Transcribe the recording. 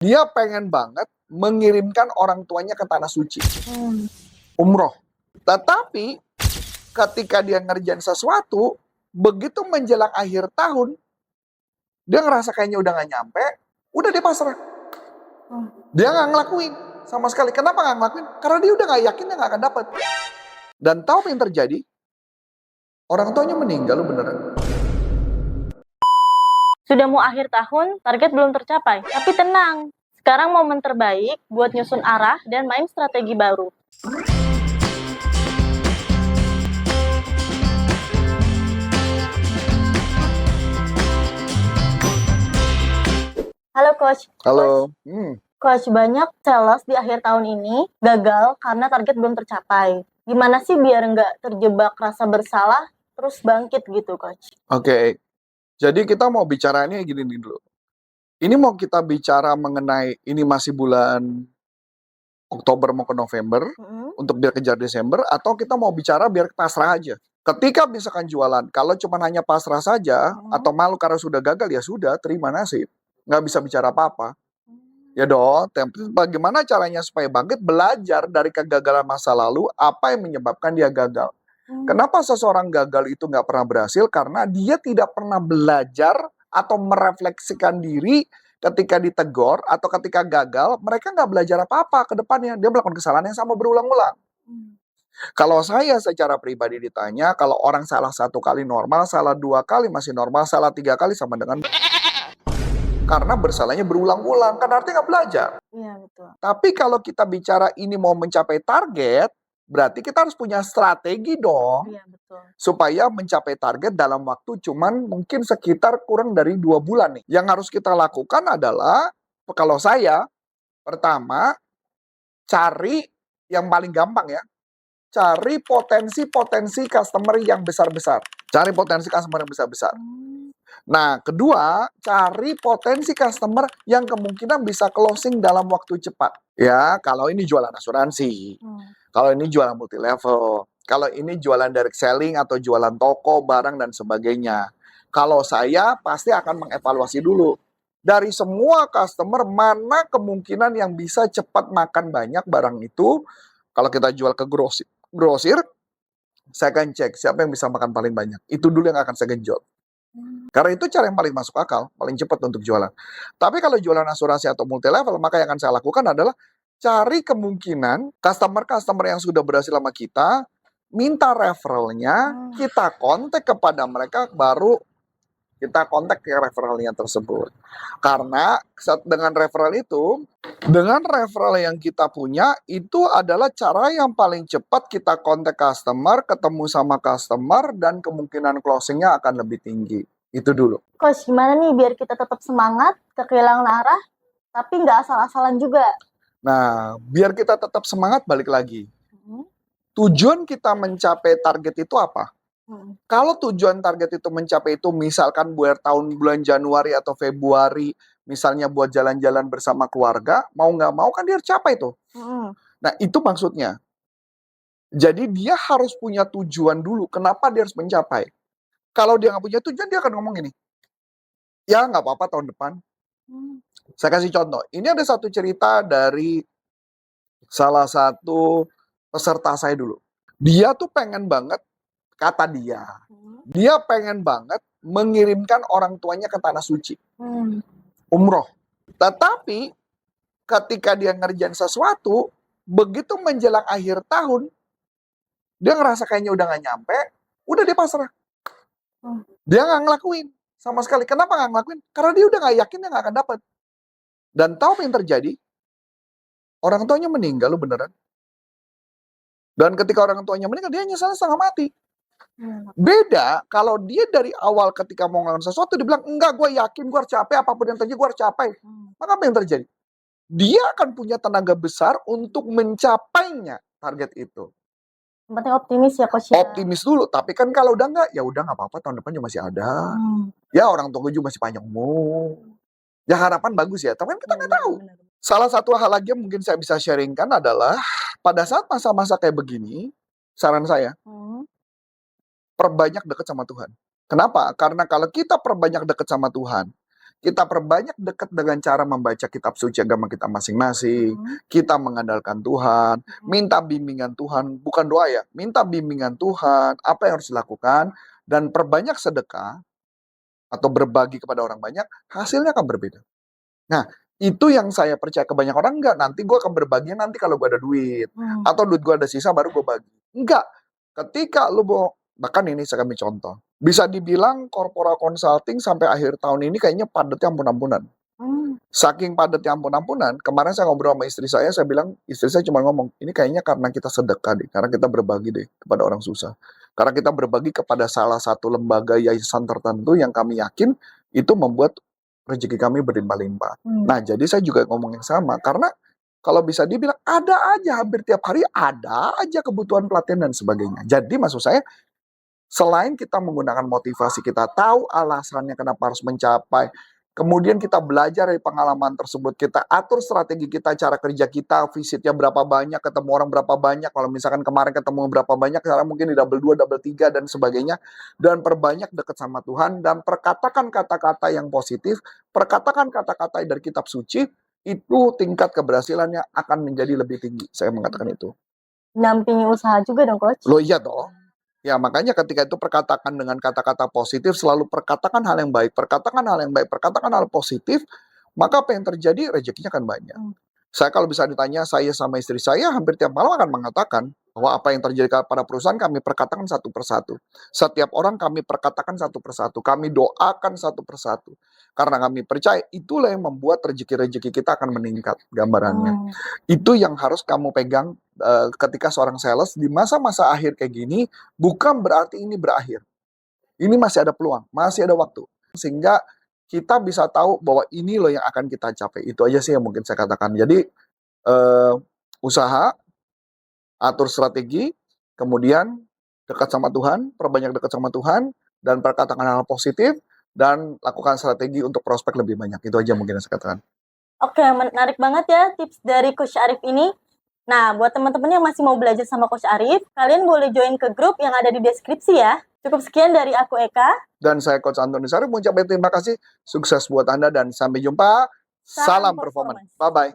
Dia pengen banget mengirimkan orang tuanya ke tanah suci, Hmm. umroh. Tetapi ketika dia ngerjain sesuatu, begitu menjelang akhir tahun, dia ngerasa kayaknya udah gak nyampe, udah dia pasrah. Dia gak ngelakuin sama sekali. Kenapa gak ngelakuin? Karena dia udah gak yakin dia gak akan dapat. Dan tahu apa yang terjadi? Orang tuanya meninggal, beneran. Sudah mau akhir tahun, target belum tercapai. Tapi tenang, sekarang momen terbaik buat nyusun arah dan main strategi baru. Halo Coach. Halo. Coach, banyak sales di akhir tahun ini gagal karena target belum tercapai. Gimana sih biar nggak terjebak rasa bersalah, terus bangkit gitu, Coach? Oke. Jadi kita mau bicaranya gini nih dulu. Ini mau kita bicara mengenai ini masih bulan Oktober mau ke November, untuk biar kejar Desember, atau kita mau bicara biar pasrah aja. Ketika misalkan jualan, kalau cuma hanya pasrah saja, atau malu karena sudah gagal, ya sudah, terima nasib. Nggak bisa bicara apa-apa. Ya dong, bagaimana caranya supaya bangkit? Belajar dari kegagalan masa lalu, apa yang menyebabkan dia gagal. Kenapa seseorang gagal itu nggak pernah berhasil? Karena dia tidak pernah belajar atau merefleksikan diri ketika ditegur atau ketika gagal, mereka nggak belajar apa-apa ke depannya. Dia melakukan kesalahan yang sama berulang-ulang. Kalau saya secara pribadi ditanya, kalau orang salah 1 kali normal, salah 2 kali masih normal, salah 3 kali sama dengan karena bersalahnya berulang-ulang, kan artinya nggak belajar. Iya, betul. Tapi kalau kita bicara ini mau mencapai target, berarti kita harus punya strategi dong. Iya, betul. Supaya mencapai target dalam waktu cuman mungkin sekitar kurang dari 2 bulan nih. Yang harus kita lakukan adalah, kalau saya, pertama, cari yang paling gampang ya, cari potensi-potensi customer yang besar-besar. Cari potensi customer yang besar-besar. Nah, kedua, cari potensi customer yang kemungkinan bisa closing dalam waktu cepat. Ya, kalau ini jualan asuransi, kalau ini jualan multi level, kalau ini jualan direct selling atau jualan toko, barang, dan sebagainya. Kalau saya pasti akan mengevaluasi dulu. Dari semua customer, mana kemungkinan yang bisa cepat makan banyak barang itu. Kalau kita jual ke grosir, saya akan cek siapa yang bisa makan paling banyak. Itu dulu yang akan saya genjot. Karena itu cara yang paling masuk akal, paling cepat untuk jualan. Tapi kalau jualan asuransi atau multi level, maka yang akan saya lakukan adalah cari kemungkinan customer-customer yang sudah berhasil sama kita, minta referralnya, kita kontak kepada mereka, baru kita kontak ke referralnya tersebut. Karena dengan referral itu, dengan referral yang kita punya, itu adalah cara yang paling cepat kita kontak customer, ketemu sama customer, dan kemungkinan closingnya akan lebih tinggi. Itu dulu. Coach, gimana nih biar kita tetap semangat, kehilangan arah, tapi nggak asal-asalan juga? Nah, biar kita tetap semangat, balik lagi. Tujuan kita mencapai target itu apa? Kalau tujuan target itu mencapai itu misalkan buat bulan Januari atau Februari, misalnya buat jalan-jalan bersama keluarga, mau nggak mau kan dia harus capai tuh. Nah, itu maksudnya. Jadi dia harus punya tujuan dulu, kenapa dia harus mencapai. Kalau dia nggak punya tujuan, dia akan ngomong gini, ya nggak apa-apa tahun depan. Saya kasih contoh, ini ada satu cerita dari salah satu peserta saya dulu. Dia tuh pengen banget, kata dia pengen banget mengirimkan orang tuanya ke tanah suci, umroh. Tetapi ketika dia ngerjain sesuatu, begitu menjelang akhir tahun, dia ngerasa kayaknya udah gak nyampe, udah dia pasrah. Dia gak ngelakuin sama sekali. Kenapa gak ngelakuin? Karena dia udah gak yakin dia gak akan dapat. Dan tahu apa yang terjadi? Orang tuanya meninggal, beneran. Dan ketika orang tuanya meninggal, dia nyesal setengah mati. Beda kalau dia dari awal ketika mau ngelakuin sesuatu, dia bilang, enggak, gue yakin gue harus capai, apapun yang terjadi gue harus capai. Maka apa yang terjadi? Dia akan punya tenaga besar untuk mencapainya target itu. Yang penting optimis ya, Coach. Optimis dulu, tapi kan kalau udah enggak, ya udah nggak apa-apa, tahun depan juga masih ada. Ya orang tua gue juga masih panjang umur. Ya harapan bagus ya, tapi kan kita nggak tahu. Salah satu hal lagi yang mungkin saya bisa sharingkan adalah pada saat masa-masa kayak begini, saran saya, perbanyak dekat sama Tuhan. Kenapa? Karena kalau kita perbanyak dekat sama Tuhan, Kita perbanyak dekat dengan cara membaca kitab suci agama kita masing-masing. Kita mengandalkan Tuhan, minta bimbingan Tuhan, bukan doa ya, minta bimbingan Tuhan, apa yang harus dilakukan, dan perbanyak sedekah atau berbagi kepada orang banyak, hasilnya akan berbeda. Nah, itu yang saya percaya ke banyak orang, enggak, nanti gue akan berbagi nanti kalau gue ada duit. Atau duit gue ada sisa baru gue bagi. Enggak. Ketika lu bahkan ini saya ambil contoh. Bisa dibilang corporate consulting sampai akhir tahun ini kayaknya padatnya ampun-ampunan. Saking padatnya ampun-ampunan, kemarin saya ngobrol sama istri saya bilang, istri saya cuma ngomong, ini kayaknya karena kita sedekah deh, karena kita berbagi deh kepada orang susah. Karena kita berbagi kepada salah satu lembaga yayasan tertentu yang kami yakin itu membuat rezeki kami berlimpah-limpah. Nah, jadi saya juga ngomong yang sama, karena kalau bisa dibilang ada aja hampir tiap hari ada aja kebutuhan pelatihan dan sebagainya. Jadi maksud saya, selain kita menggunakan motivasi, kita tahu alasannya kenapa harus mencapai, kemudian kita belajar dari pengalaman tersebut, kita atur strategi kita, cara kerja kita, visitnya berapa banyak, ketemu orang berapa banyak, kalau misalkan kemarin ketemu berapa banyak, sekarang mungkin di double 2, double 3, dan sebagainya, dan perbanyak dekat sama Tuhan, dan perkatakan kata-kata yang positif, perkatakan kata-kata dari kitab suci, itu tingkat keberhasilannya akan menjadi lebih tinggi, saya mengatakan itu. Dampingi usaha juga dong, Coach? Loh iya dong. Ya makanya ketika itu perkatakan dengan kata-kata positif, selalu perkatakan hal yang baik, perkatakan hal yang baik, perkatakan hal positif, maka apa yang terjadi, rezekinya akan banyak. Saya kalau bisa ditanya, saya sama istri saya hampir tiap malam akan mengatakan bahwa apa yang terjadi pada perusahaan kami perkatakan satu persatu. Setiap orang kami perkatakan satu persatu, kami doakan satu persatu. Karena kami percaya itulah yang membuat rezeki-rezeki kita akan meningkat gambarannya. Itu yang harus kamu pegang ketika seorang sales di masa-masa akhir kayak gini, bukan berarti ini berakhir. Ini masih ada peluang, masih ada waktu. Sehingga kita bisa tahu bahwa ini loh yang akan kita capai. Itu aja sih yang mungkin saya katakan. Jadi, usaha, atur strategi, kemudian dekat sama Tuhan, perbanyak dekat sama Tuhan, dan perkatakan hal positif, dan lakukan strategi untuk prospek lebih banyak. Itu aja mungkin yang saya katakan. Oke, menarik banget ya tips dari Coach Arif ini. Nah, buat teman-teman yang masih mau belajar sama Coach Arif, kalian boleh join ke grup yang ada di deskripsi ya. Cukup sekian dari aku, Eka. Dan saya Coach Antoni Sarif mengucapkan terima kasih. Sukses buat Anda dan sampai jumpa. Salam performance. Bye-bye.